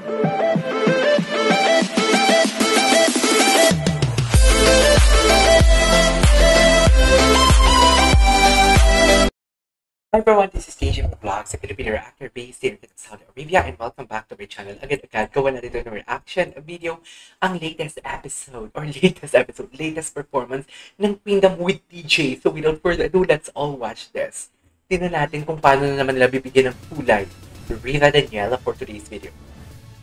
Hi everyone, this is TJ Vlogs, a Filipino reactor based in Saudi Arabia, and welcome back to my channel. Agad-agad, gawa na dito ng reaction video ang latest performance ng Queendom with TJ. So without further ado, let's all watch this. Tingnan natin kung paano na naman nila bibigyan ng kulay Rina Daniela for today's video.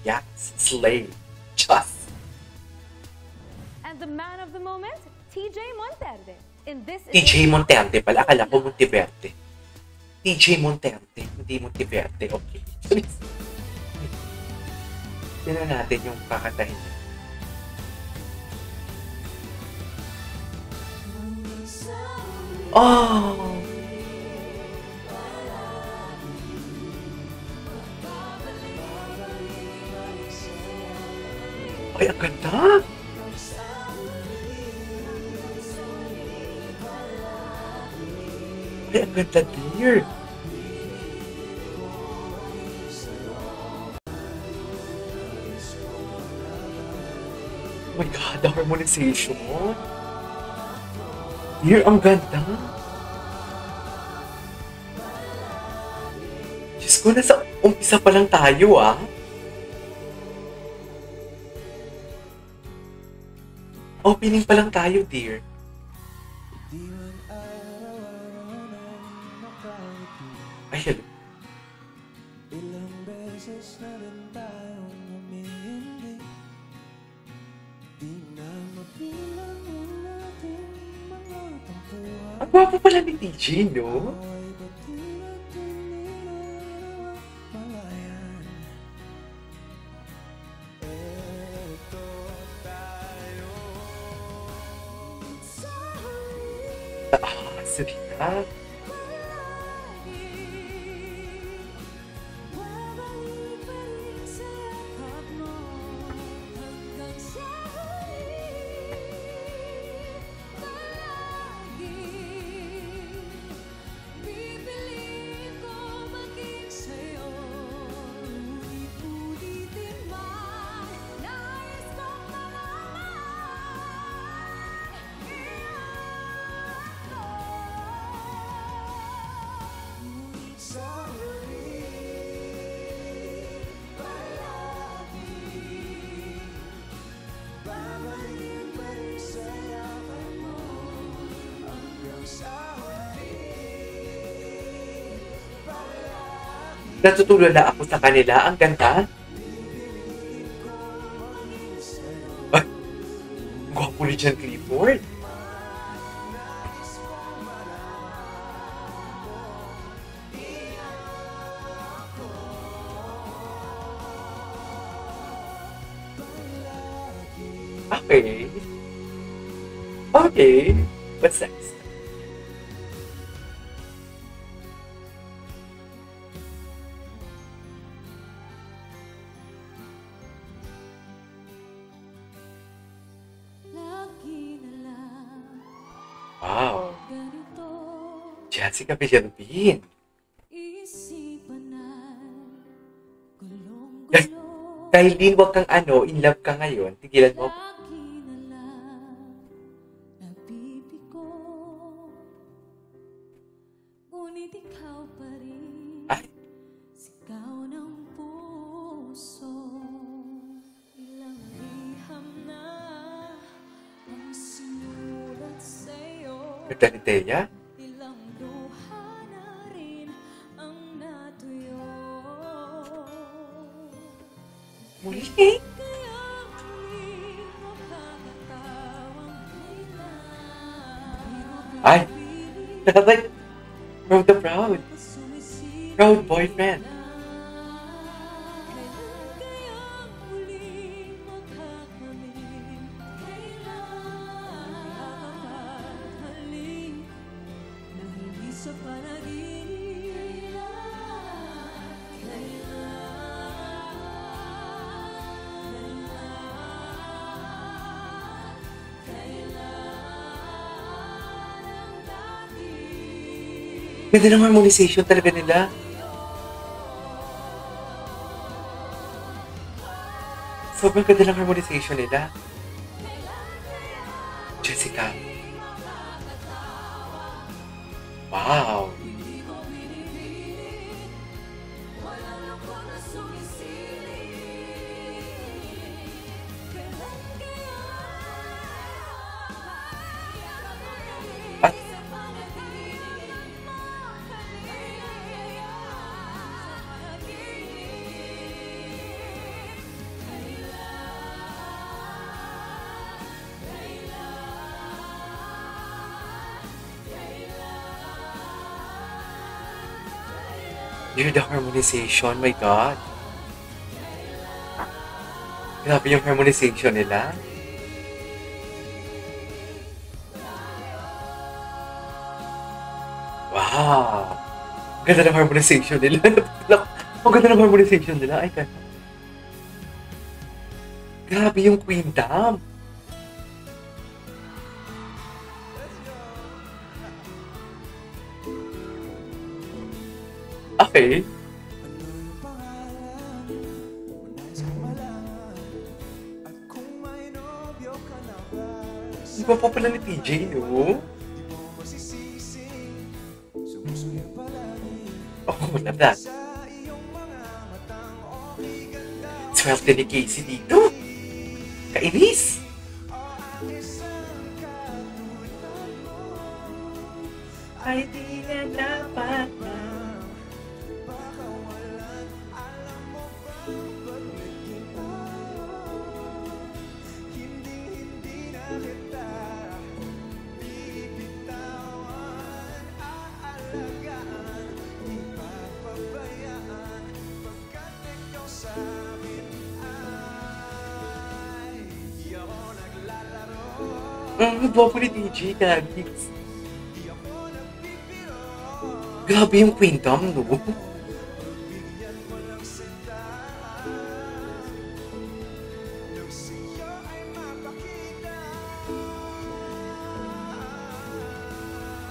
Yes, slay. Just. And the man of the moment, TJ Monterde. TJ Monterde pala, akala ko Monteverde. TJ Monterde, hindi Monteverde. Okay. Tignan natin yung kakantahin niya. Oh! Ay, ang ganda! Ay, ang ganda, dear! Oh my God, the harmonization. Dear, ang ganda. Diyos ko, nasa umpisa pa lang tayo, ah. Opening pa lang tayo, dear. Ay, hello. Ang gwapo pala ni TJ, no? Serena. Natutulala ako sa kanila. Ang ganda. Ay, gwapo ni John Clifford. Okay. Okay. What's next? Wow. Jessica Villalobin. Kailin, wag kang in love ka ngayon. Tigilan mo. Ay. Ganda ni Teya. Muli. Ay, like Proud the Proud. Proud boyfriend. Ganda ng harmonization talaga nila. Sobrang ganda ng harmonization nila. Jessica. Wow. At hear the harmonization, my God. Grabe yung harmonization nila. Wow. Ganda ng harmonization nila. Ang ganda ng harmonization nila. Ay, ganda. Grabe yung Queendom. Okay. Di ba pa pala ni TJ, no? Oh, love that. Swerte ni Casey dito. Kainis. Ay, di na dapat na. Gwapo ni TJ, Kagis. Grabe yung Queendom, no?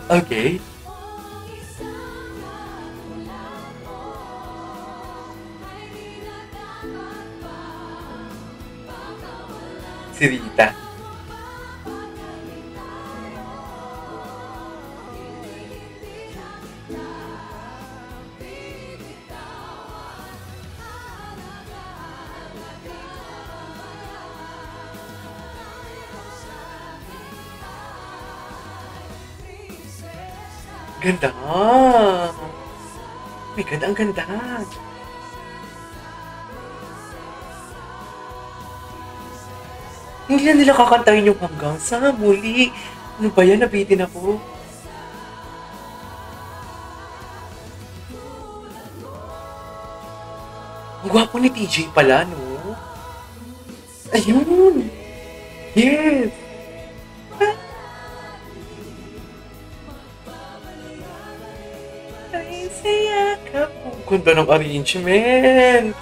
Okay. Si Rita. Ganda. My God, ang ganda. Hindi na nila kakantahin yung hanggang sa muli. Ano ba yan? Nabitin ako. Ang gwapo ni TJ pala, no? Ayun! Yes! Ay, saya ka po. Ganda ng arrangement.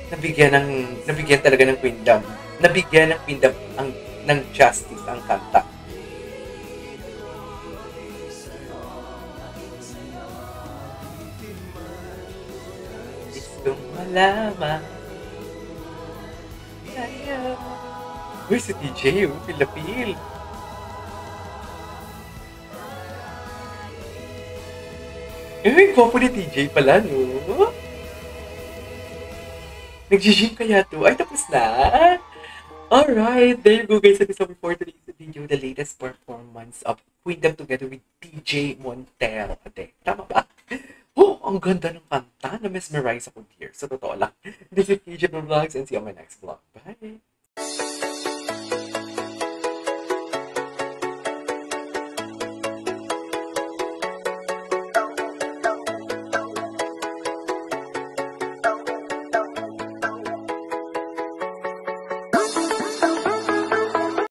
Nabigyan talaga ng Queendom. Nabigyan ng Queendom ng justice ang kanta. Gustong malaman. Uy, si TJ, pila-pil. Eh, gwapo ni TJ pala, no? Nag-gym kaya to? Ay, tapos na? Alright, there you go guys. That is all for today's video. The latest performance of Queendom together with TJ Montero. Ate, tama ba? Oh, ang ganda ng kanta. Na-mesmerize ako here. Sa totoo lang. This is TJ Vlogs and see you on my next vlog. Bye!